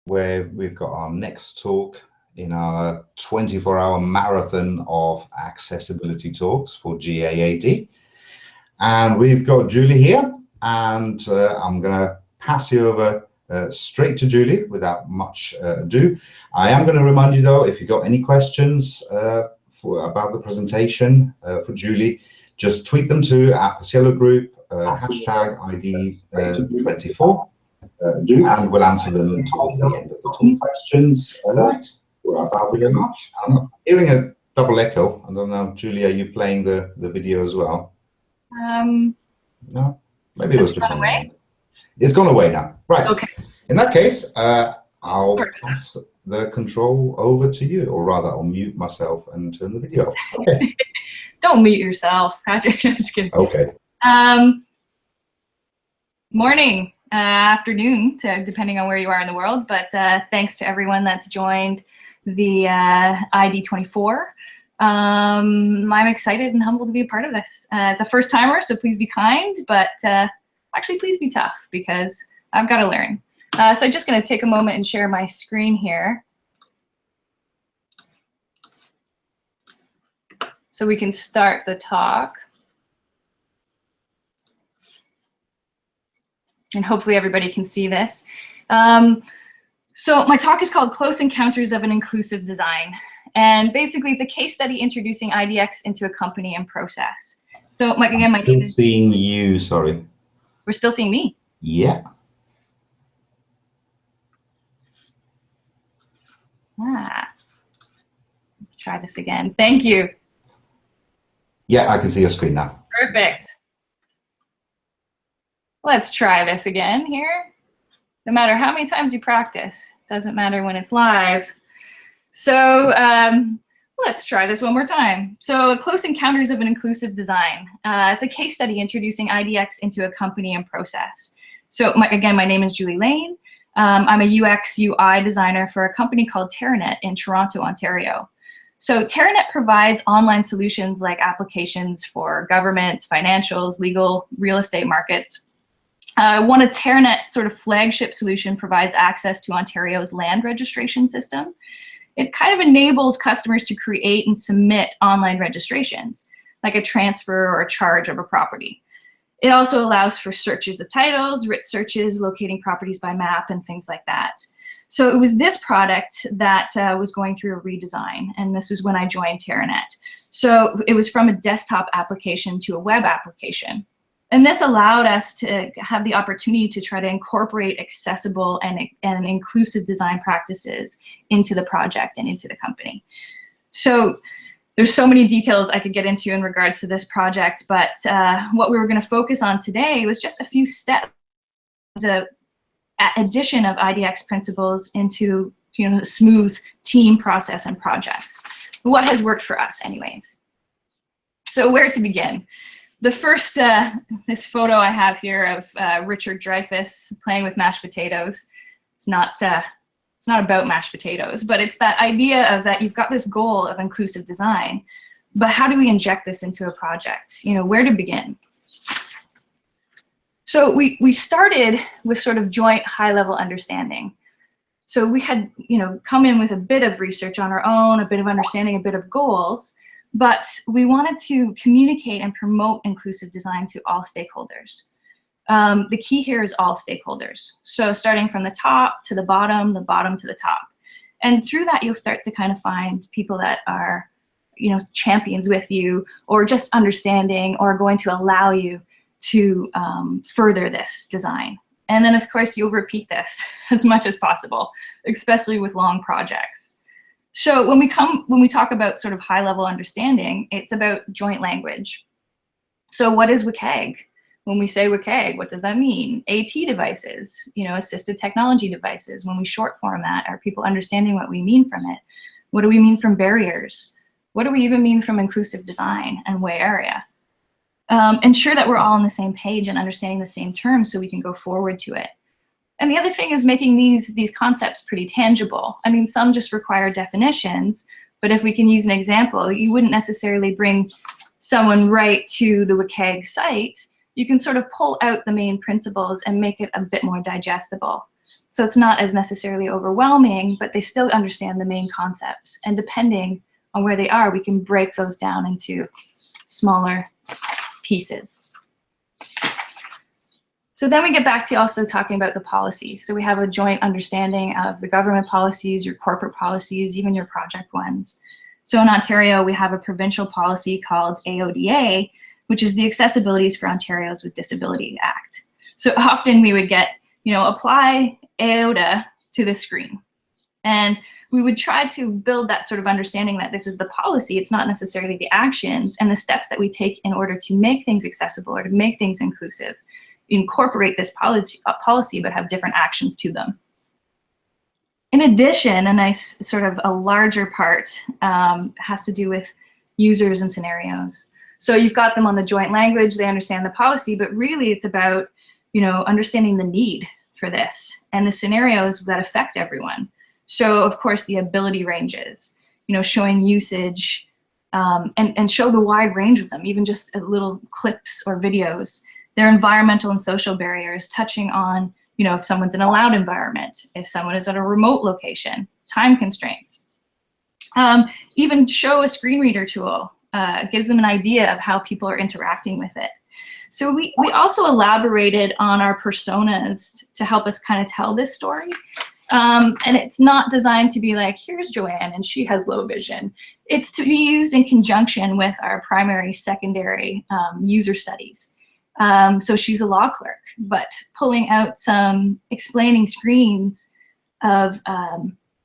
where we've got our next talk in our 24-hour marathon of accessibility talks for GAAP. And we've got Julie here, and I'm going to pass you over straight to Julie without much ado. I am going to remind you, though, if you've got any questions about the presentation for Julie, just tweet them to @Paciello Group, hashtag ID24, and we'll answer them towards the end of the talk. Questions? Right. Thank you very much. I'm hearing a double echo. I don't know, Julie, are you playing the video as well? No? Maybe it was just away. It's gone away now. Right. Okay. In that case, I'll pass the control over to you, or rather, I'll mute myself and turn the video off. Okay. Don't mute yourself, Patrick. I'm just kidding. Okay. Morning, afternoon, depending on where you are in the world. But thanks to everyone that's joined the ID24. I'm excited and humbled to be a part of this. It's a first timer, so please be kind, but actually please be tough because I've got to learn. So I'm just going to take a moment and share my screen here so we can start the talk. And hopefully everybody can see this. So my talk is called Close Encounters of an Inclusive Design. And basically it's a case study introducing IDX into a company and process. So again, my name is... Still seeing you, sorry. We're still seeing me? Yeah. Let's try this again. Thank you. Yeah, I can see your screen now. Perfect. Let's try this again here. No matter how many times you practice, doesn't matter when it's live. So let's try this one more time. So Close Encounters of an Inclusive Design. It's a case study introducing IDX into a company and process. So again, my name is Julie Lane. I'm a UX UI designer for a company called Terranet in Toronto, Ontario. So Terranet provides online solutions like applications for governments, financials, legal, real estate markets. One of Terranet's sort of flagship solution provides access to Ontario's land registration system. It kind of enables customers to create and submit online registrations, like a transfer or a charge of a property. It also allows for searches of titles, writ searches, locating properties by map, and things like that. So it was this product that was going through a redesign, and this was when I joined Terranet. So it was from a desktop application to a web application. And this allowed us to have the opportunity to try to incorporate accessible and inclusive design practices into the project and into the company. So there's so many details I could get into in regards to this project, but what we were going to focus on today was just a few steps, the addition of IDX principles into a smooth team process and projects. What has worked for us anyways? So where to begin? The first, this photo I have here of Richard Dreyfuss playing with mashed potatoes. It's not about mashed potatoes, but it's that idea of that you've got this goal of inclusive design, but how do we inject this into a project? Where to begin? So we started with sort of joint high-level understanding. So we had come in with a bit of research on our own, a bit of understanding, a bit of goals. But we wanted to communicate and promote inclusive design to all stakeholders. The key here is all stakeholders. So starting from the top to the bottom to the top. And through that, you'll start to kind of find people that are, champions with you, or just understanding, or going to allow you to further this design. And then, of course, you'll repeat this as much as possible, especially with long projects. So when we talk about sort of high-level understanding, it's about joint language. So what is WCAG? When we say WCAG, what does that mean? AT devices, assisted technology devices. When we short form that, are people understanding what we mean from it? What do we mean from barriers? What do we even mean from inclusive design and way area? Ensure that we're all on the same page and understanding the same terms so we can go forward to it. And the other thing is making these concepts pretty tangible. I mean, some just require definitions, but if we can use an example, you wouldn't necessarily bring someone right to the WCAG site. You can sort of pull out the main principles and make it a bit more digestible. So it's not as necessarily overwhelming, but they still understand the main concepts. And depending on where they are, we can break those down into smaller pieces. So then we get back to also talking about the policy. So we have a joint understanding of the government policies, your corporate policies, even your project ones. So in Ontario, we have a provincial policy called AODA, which is the Accessibilities for Ontarios with Disability Act. So often we would get, apply AODA to the screen. And we would try to build that sort of understanding that this is the policy, it's not necessarily the actions and the steps that we take in order to make things accessible or to make things inclusive. Incorporate this policy, but have different actions to them. In addition, a larger part has to do with users and scenarios. So you've got them on the joint language, they understand the policy, but really it's about, understanding the need for this and the scenarios that affect everyone. So of course the ability ranges, showing usage and show the wide range of them, even just little clips or videos. Their environmental and social barriers, touching on, if someone's in a loud environment, if someone is at a remote location, time constraints. Even show a screen reader tool, gives them an idea of how people are interacting with it. So we also elaborated on our personas to help us kind of tell this story. And it's not designed to be like, here's Joanne and she has low vision. It's to be used in conjunction with our primary, secondary user studies. So she's a law clerk, but pulling out some explaining screens of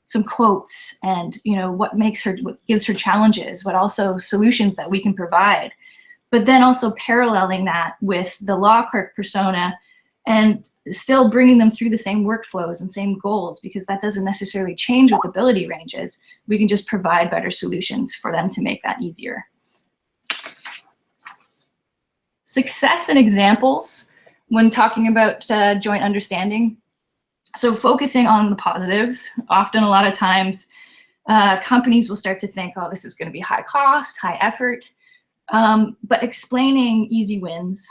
some quotes and what gives her challenges, but also solutions that we can provide. But then also paralleling that with the law clerk persona and still bringing them through the same workflows and same goals, because that doesn't necessarily change with ability ranges. We can just provide better solutions for them to make that easier. Success and examples when talking about joint understanding. So focusing on the positives, often a lot of times companies will start to think, oh, this is going to be high cost, high effort, but explaining easy wins,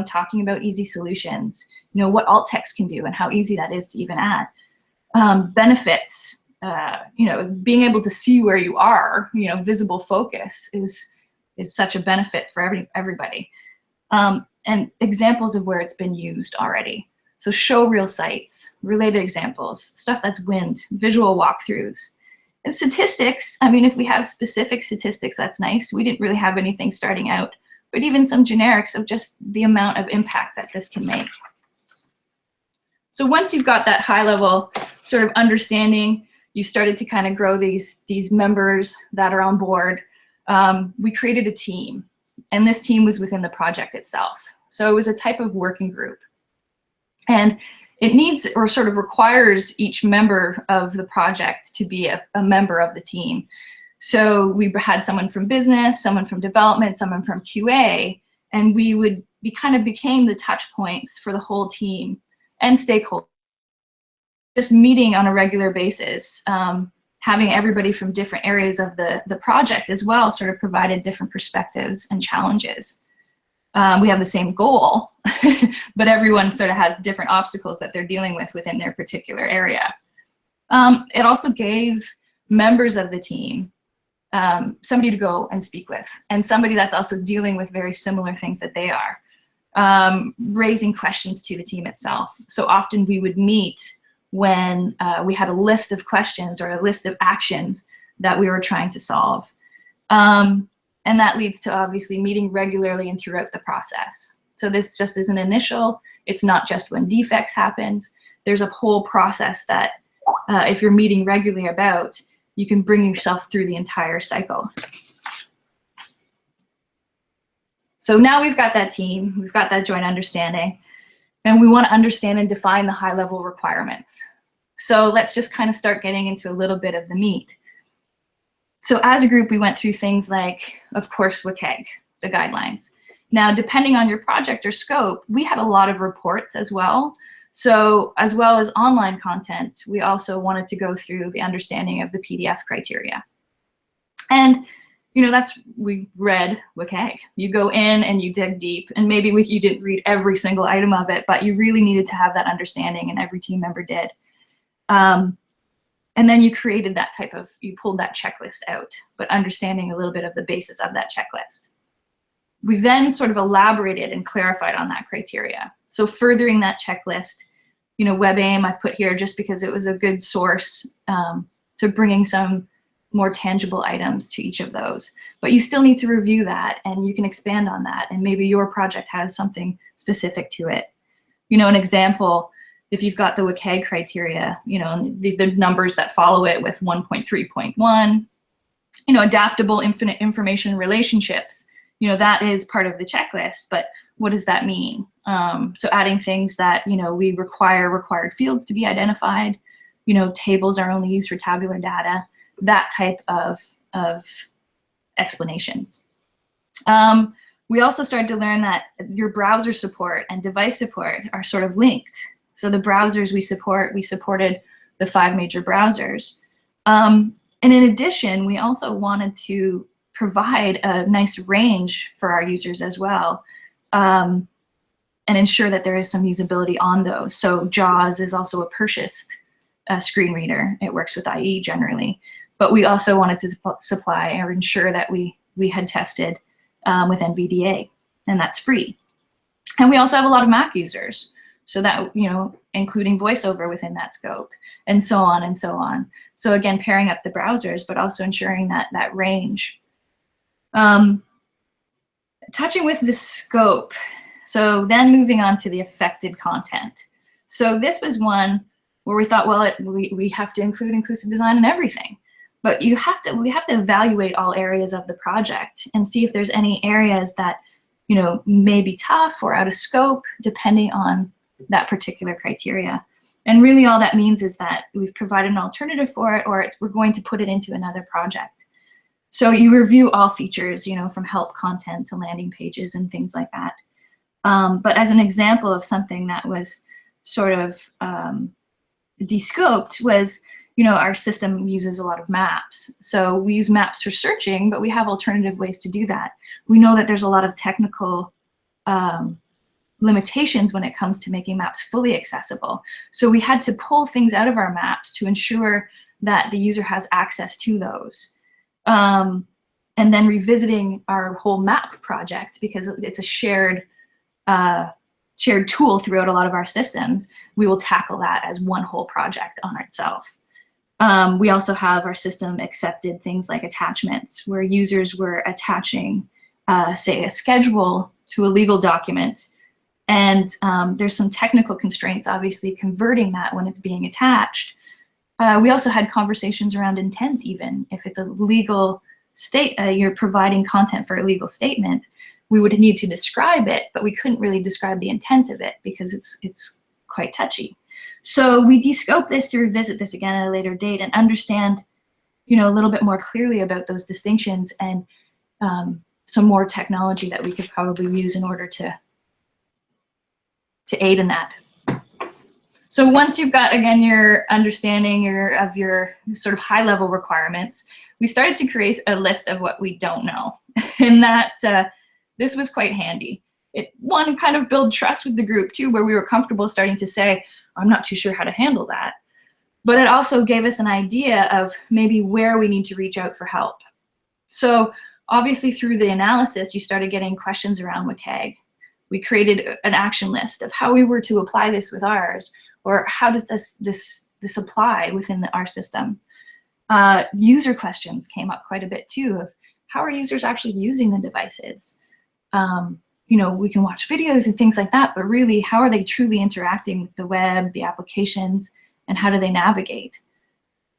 talking about easy solutions, what alt text can do and how easy that is to even add. Benefits, being able to see where you are, visible focus is such a benefit for everybody. And examples of where it's been used already. So show real sites, related examples, stuff that's wind, visual walkthroughs. And statistics, if we have specific statistics, that's nice. We didn't really have anything starting out, but even some generics of just the amount of impact that this can make. So once you've got that high level sort of understanding, you started to kind of grow these members that are on board. We created a team. And this team was within the project itself. So it was a type of working group. And it needs or sort of requires each member of the project to be a member of the team. So we had someone from business, someone from development, someone from QA, and we kind of became the touch points for the whole team and stakeholders. Just meeting on a regular basis, having everybody from different areas of the project as well sort of provided different perspectives and challenges. We have the same goal, but everyone sort of has different obstacles that they're dealing with within their particular area. It also gave members of the team somebody to go and speak with, and somebody that's also dealing with very similar things that they are, raising questions to the team itself. So often we would meet when we had a list of questions or a list of actions that we were trying to solve. And that leads to obviously meeting regularly and throughout the process. So this just is an initial, it's not just when defects happens. There's a whole process that if you're meeting regularly about, you can bring yourself through the entire cycle. So now we've got that team, we've got that joint understanding, and we want to understand and define the high-level requirements. So let's just kind of start getting into a little bit of the meat. So as a group, we went through things like, of course, WCAG, the guidelines. Now, depending on your project or scope, we had a lot of reports as well. So as well as online content, we also wanted to go through the understanding of the PDF criteria. And we read WCAG. You go in and you dig deep, and maybe you didn't read every single item of it, but you really needed to have that understanding, and every team member did. And then you created that you pulled that checklist out, but understanding a little bit of the basis of that checklist. We then sort of elaborated and clarified on that criteria. So furthering that checklist, WebAIM I've put here just because it was a good source to bringing some more tangible items to each of those. But you still need to review that, and you can expand on that, and maybe your project has something specific to it. An example, if you've got the WCAG criteria, the numbers that follow it with 1.3.1, adaptable infinite information relationships, that is part of the checklist, but what does that mean? So adding things that, we required fields to be identified, tables are only used for tabular data, that type of explanations. We also started to learn that your browser support and device support are sort of linked. So the browsers we supported the 5 major browsers. And in addition, we also wanted to provide a nice range for our users as well, and ensure that there is some usability on those. So JAWS is also a purchased screen reader. It works with IE generally. But we also wanted to supply or ensure that we had tested with NVDA, and that's free. And we also have a lot of Mac users, so that, including VoiceOver within that scope, and so on and so on. So again, pairing up the browsers, but also ensuring that range. Touching with the scope, so then moving on to the affected content. So this was one where we thought, well, we have to include inclusive design in everything. But we have to evaluate all areas of the project and see if there's any areas that, may be tough or out of scope, depending on that particular criteria. And really all that means is that we've provided an alternative for it, or we're going to put it into another project. So you review all features, from help content to landing pages and things like that. But as an example of something that was sort of descoped was, our system uses a lot of maps. So we use maps for searching, but we have alternative ways to do that. We know that there's a lot of technical limitations when it comes to making maps fully accessible. So we had to pull things out of our maps to ensure that the user has access to those. And then revisiting our whole map project, because it's a shared tool throughout a lot of our systems, we will tackle that as one whole project on itself. We also have our system accepted things like attachments, where users were attaching, say, a schedule to a legal document. And there's some technical constraints, obviously, converting that when it's being attached. We also had conversations around intent, even. If it's a legal you're providing content for a legal statement, we would need to describe it, but we couldn't really describe the intent of it because it's quite touchy. So we descope this to revisit this again at a later date and understand, a little bit more clearly about those distinctions, and some more technology that we could probably use in order to aid in that. So once you've got, again, your understanding of your sort of high-level requirements, we started to create a list of what we don't know. And that this was quite handy. One, kind of build trust with the group too, where we were comfortable starting to say, I'm not too sure how to handle that. But it also gave us an idea of maybe where we need to reach out for help. So obviously through the analysis, you started getting questions around WCAG. We created an action list of how we were to apply this with ours, or how does this apply within our system. User questions came up quite a bit too, of how are users actually using the devices. We can watch videos and things like that, but really, how are they truly interacting with the web, the applications, and how do they navigate?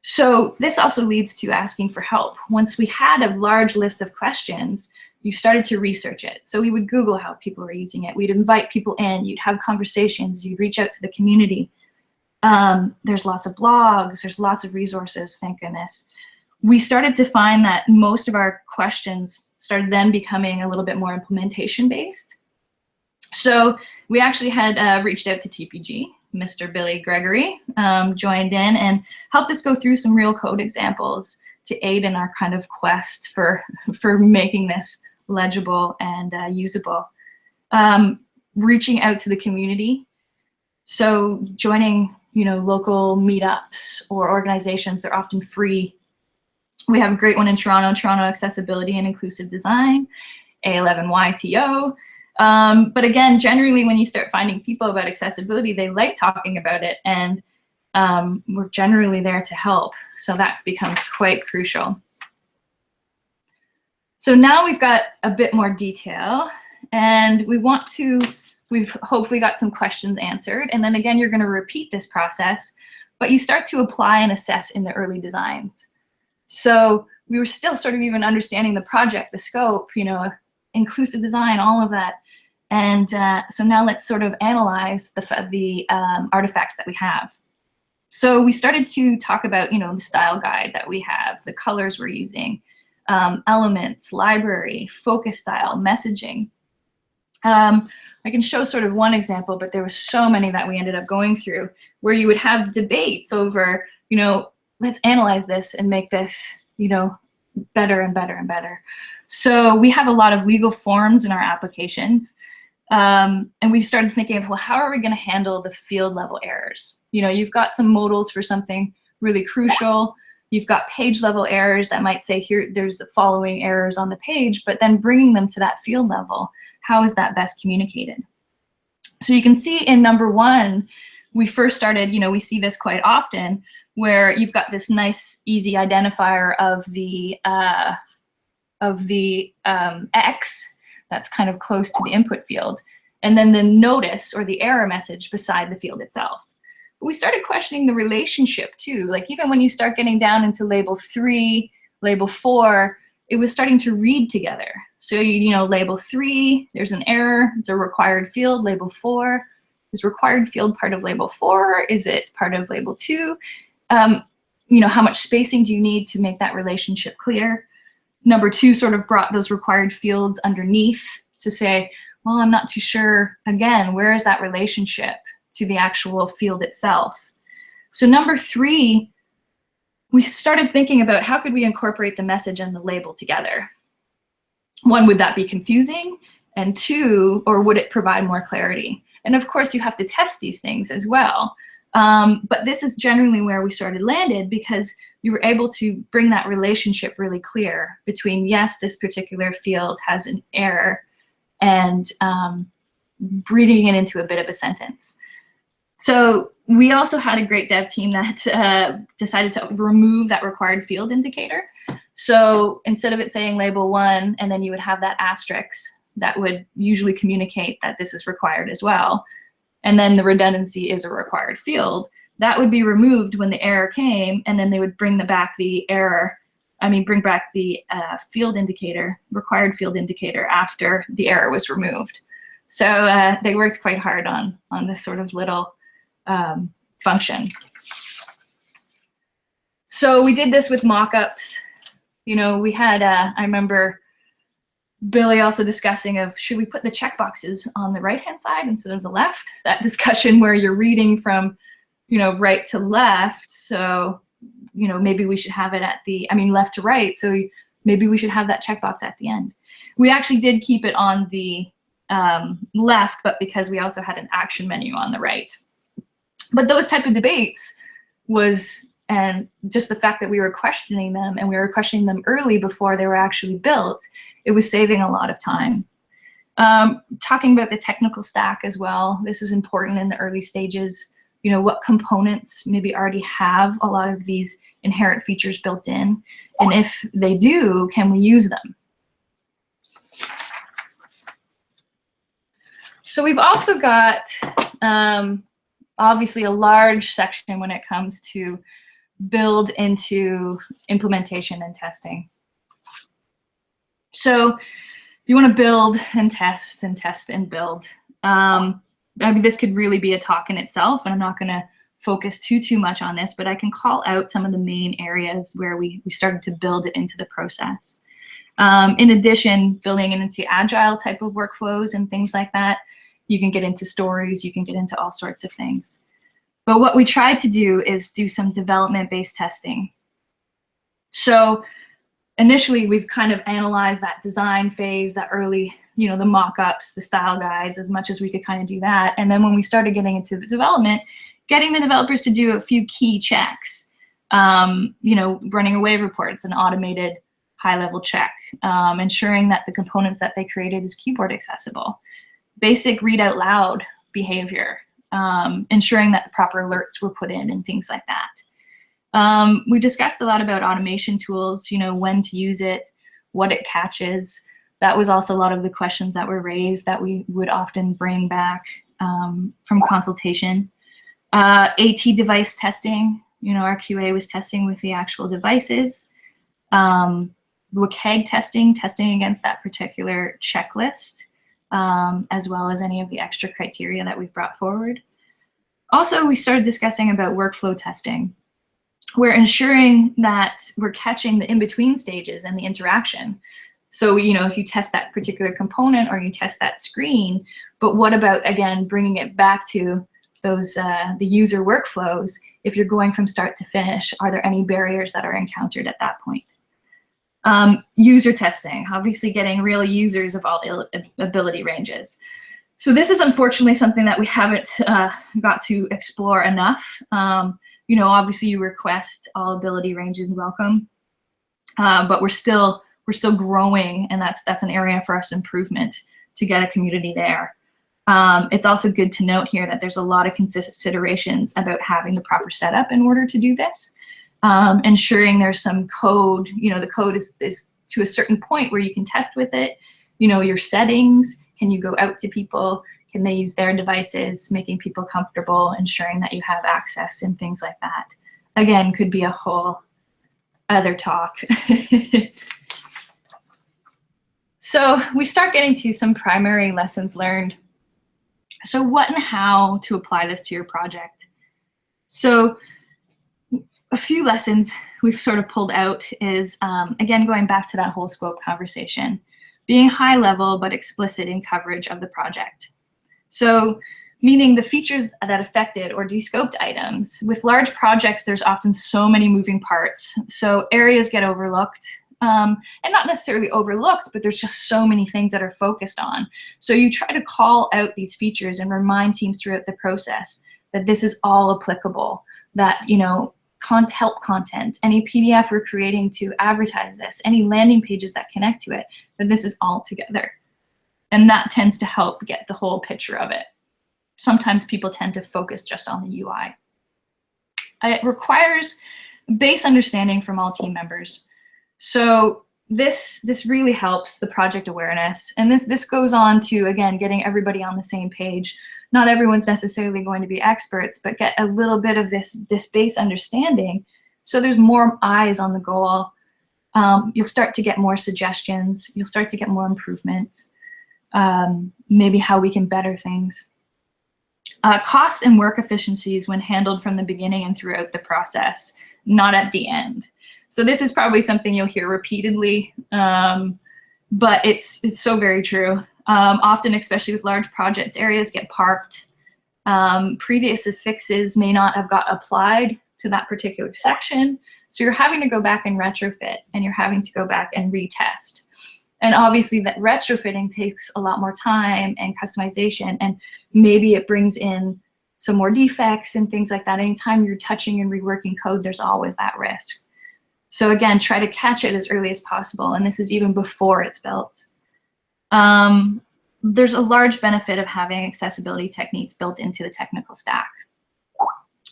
So this also leads to asking for help. Once we had a large list of questions, you started to research it. So we would Google how people were using it. We'd invite people in. You'd have conversations. You'd reach out to the community. There's lots of blogs. There's lots of resources, thank goodness. We started to find that most of our questions started then becoming a little bit more implementation-based. So we actually had reached out to TPG. Mr. Billy Gregory joined in and helped us go through some real code examples to aid in our kind of quest for making this legible and usable. Reaching out to the community. So joining local meetups or organizations. They're often free. We have a great one in Toronto, Toronto Accessibility and Inclusive Design, A11YTO. But again, generally when you start finding people about accessibility, they like talking about it, and we're generally there to help. So that becomes quite crucial. So now we've got a bit more detail, and we've hopefully got some questions answered. And then again, you're gonna repeat this process, but you start to apply and assess in the early designs. So we were still sort of even understanding the project, the scope, inclusive design, all of that. And so now let's sort of analyze the artifacts that we have. So we started to talk about, the style guide that we have, the colors we're using, elements, library, focus style, messaging. I can show sort of one example, but there were so many that we ended up going through where you would have debates over, let's analyze this and make this, better and better and better. So we have a lot of legal forms in our applications. And we started thinking of, well, how are we going to handle the field level errors? You've got some modals for something really crucial. You've got page level errors that might say here, there's the following errors on the page, but then bringing them to that field level, how is that best communicated? So you can see in number 1, we first started, we see this quite often, where you've got this nice, easy identifier of the X that's kind of close to the input field, and then the notice or the error message beside the field itself. But we started questioning the relationship too. Like even when you start getting down into label 3, label 4, it was starting to read together. So label 3, there's an error, it's a required field. Label 4, is required field part of label 4? Is it part of label 2? How much spacing do you need to make that relationship clear? Number 2 sort of brought those required fields underneath to say, well, I'm not too sure, again, where is that relationship to the actual field itself? So number 3, we started thinking about how could we incorporate the message and the label together? 1, would that be confusing? And 2, or would it provide more clarity? And of course, you have to test these things as well. But this is generally where we sort of landed, because you were able to bring that relationship really clear between, yes, this particular field has an error, and breeding it into a bit of a sentence. So we also had a great dev team that decided to remove that required field indicator. So instead of it saying label 1, and then you would have that asterisk that would usually communicate that this is required as well, and then the redundancy is a required field, that would be removed when the error came, and then they would bring back the field indicator, required field indicator, after the error was removed. So they worked quite hard on this sort of little function. So we did this with mock-ups. We had, I remember Billy also discussing of, should we put the checkboxes on the right-hand side instead of the left? That discussion where you're reading from, right to left. So, maybe we should have it at the, left to right. So maybe we should have that checkbox at the end. We actually did keep it on the left, but because we also had an action menu on the right. But those type of debates and just the fact that we were questioning them, and we were questioning them early before they were actually built, it was saving a lot of time. Talking about the technical stack as well, this is important in the early stages. What components maybe already have a lot of these inherent features built in, and if they do, can we use them? So we've also got obviously a large section when it comes to build into implementation and testing. So you want to build and test and build. This could really be a talk in itself, and I'm not going to focus too much on this, but I can call out some of the main areas where we started to build it into the process. In addition, building it into agile type of workflows and things like that, you can get into stories, you can get into all sorts of things. But what we tried to do is do some development-based testing. So initially, we've kind of analyzed that design phase, that early, the mock-ups, the style guides, as much as we could kind of do that. And then when we started getting into the development, getting the developers to do a few key checks. Running a wave report, it's an automated high-level check, ensuring that the components that they created is keyboard accessible. Basic read out loud behavior, ensuring that the proper alerts were put in and things like that. We discussed a lot about automation tools, when to use it, what it catches. That was also a lot of the questions that were raised that we would often bring back from consultation. AT device testing, our QA was testing with the actual devices. WCAG testing against that particular checklist, as well as any of the extra criteria that we've brought forward. Also, we started discussing about workflow testing. We're ensuring that we're catching the in-between stages and the interaction. So, if you test that particular component or you test that screen, but what about, again, bringing it back to those the user workflows? If you're going from start to finish, are there any barriers that are encountered at that point? User testing, obviously getting real users of all ability ranges. So this is unfortunately something that we haven't got to explore enough. Obviously you request all ability ranges welcome, but we're still growing, and that's an area for us improvement to get a community there. It's also good to note here that there's a lot of considerations about having the proper setup in order to do this. Ensuring there's some code, the code is to a certain point where you can test with it. Your settings, can you go out to people? Can they use their devices? Making people comfortable, ensuring that you have access and things like that. Again, could be a whole other talk. So we start getting to some primary lessons learned. So what and how to apply this to your project? So a few lessons we've sort of pulled out is, again, going back to that whole scope conversation, being high level but explicit in coverage of the project. So meaning the features that affected or descoped items. With large projects, there's often so many moving parts. So areas get overlooked, and not necessarily overlooked, but there's just so many things that are focused on. So you try to call out these features and remind teams throughout the process that this is all applicable, that, help content, any PDF we're creating to advertise this, any landing pages that connect to it, that this is all together. And that tends to help get the whole picture of it. Sometimes people tend to focus just on the UI. It requires base understanding from all team members. So this really helps the project awareness. And this goes on to, again, getting everybody on the same page. Not everyone's necessarily going to be experts, but get a little bit of this base understanding. So there's more eyes on the goal. You'll start to get more suggestions. You'll start to get more improvements. Maybe how we can better things. Cost and work efficiencies when handled from the beginning and throughout the process, not at the end. So this is probably something you'll hear repeatedly, but it's so very true. Often, especially with large projects, areas get parked. Previous fixes may not have got applied to that particular section. So you're having to go back and retrofit, and you're having to go back and retest. And obviously that retrofitting takes a lot more time and customization, and maybe it brings in some more defects and things like that. Anytime you're touching and reworking code, there's always that risk. So again, try to catch it as early as possible, and this is even before it's built. There's a large benefit of having accessibility techniques built into the technical stack.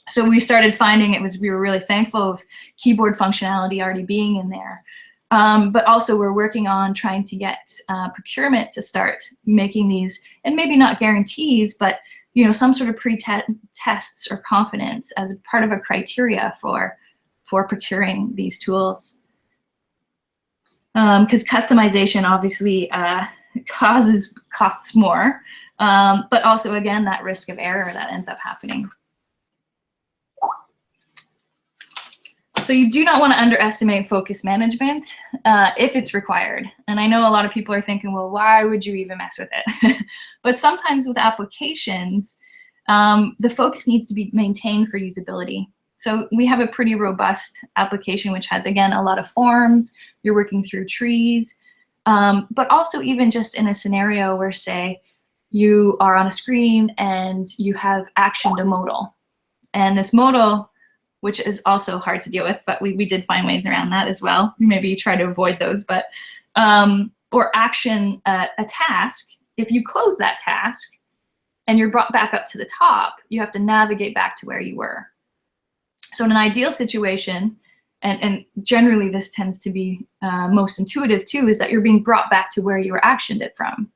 So we started finding we were really thankful of keyboard functionality already being in there. But also we're working on trying to get procurement to start making these, and maybe not guarantees, but some sort of pre-tests or confidence as part of a criteria for procuring these tools. Because customization obviously costs more, but also again that risk of error that ends up happening. So you do not want to underestimate focus management if it's required. And I know a lot of people are thinking, well, why would you even mess with it? But sometimes with applications, the focus needs to be maintained for usability. So we have a pretty robust application which has, again, a lot of forms. You're working through trees, but also even just in a scenario where, say, you are on a screen and you have actioned a modal. And this modal, which is also hard to deal with, but we did find ways around that as well. Maybe you try to avoid those, but, or action a task, if you close that task and you're brought back up to the top, you have to navigate back to where you were. So in an ideal situation, and generally this tends to be most intuitive too, is that you're being brought back to where you were actioned it from.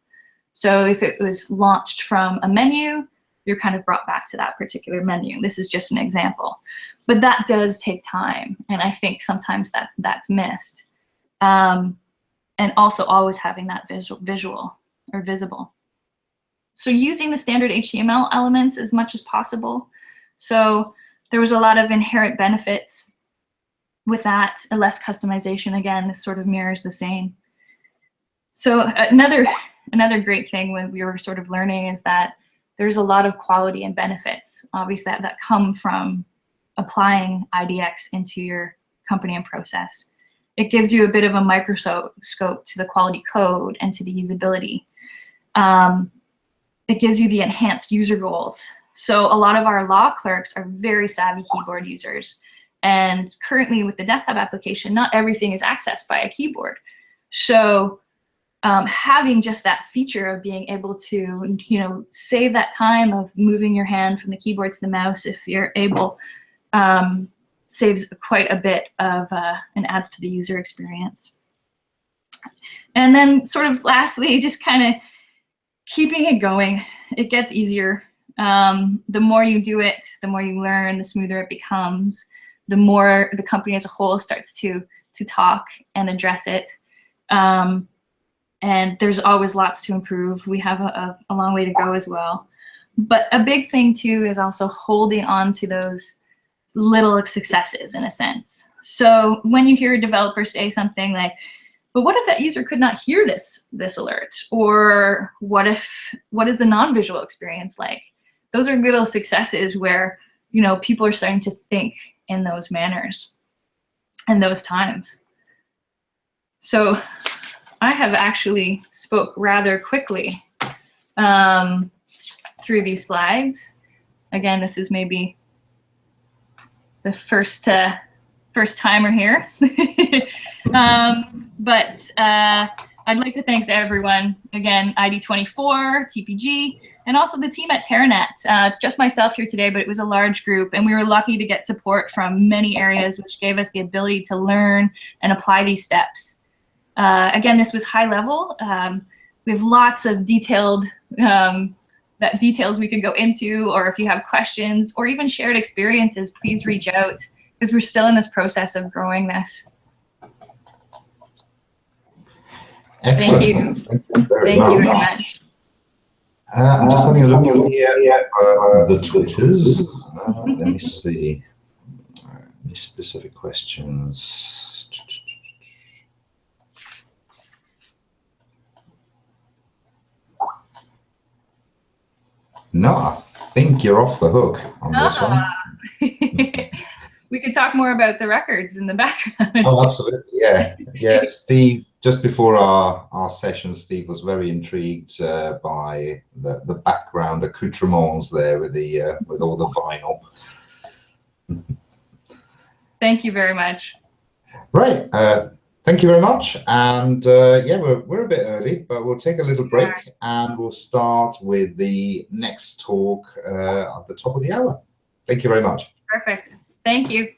So if it was launched from a menu, you're kind of brought back to that particular menu. This is just an example. But that does take time, and I think sometimes that's missed. And also always having that visual or visible. So using the standard HTML elements as much as possible. So there was a lot of inherent benefits with that, less customization. Again, this sort of mirrors the same. So another great thing when we were sort of learning is that there's a lot of quality and benefits, obviously, that come from applying IDX into your company and process. It gives you a bit of a microscope to the quality code and to the usability. It gives you the enhanced user goals. So a lot of our law clerks are very savvy keyboard users. And currently with the desktop application, not everything is accessed by a keyboard. So having just that feature of being able to, save that time of moving your hand from the keyboard to the mouse, if you're able, saves quite a bit of and adds to the user experience. And then sort of lastly, just kind of keeping it going. It gets easier. The more you do it, the more you learn, the smoother it becomes, the more the company as a whole starts to talk and address it. And there's always lots to improve. We have a long way to go as well. But a big thing too is also holding on to those little successes in a sense. So when you hear a developer say something like, but what if that user could not hear this alert? Or what is the non-visual experience like? Those are little successes where, people are starting to think in those manners and those times. So I have actually spoke rather quickly through these slides. Again, this is maybe the first timer here. But I'd like to thank everyone, again, ID24, TPG, and also the team at Terranet. It's just myself here today, but it was a large group, and we were lucky to get support from many areas, which gave us the ability to learn and apply these steps. Again, this was high level. We have lots of details we could go into, or if you have questions or even shared experiences, please reach out, because we're still in this process of growing this. Excellent. Thank you. Thank you very much. I'm just having a look here at the Twitters. Let me see. Any specific questions? No, I think you're off the hook on this one. We could talk more about the records in the background. Oh, absolutely, yeah. Yeah, Steve, just before our session, Steve was very intrigued by the background accoutrements there with all the vinyl. Thank you very much. Right. Thank you very much. And yeah, we're a bit early, but we'll take a little break and we'll start with the next talk at the top of the hour. Thank you very much. Perfect. Thank you.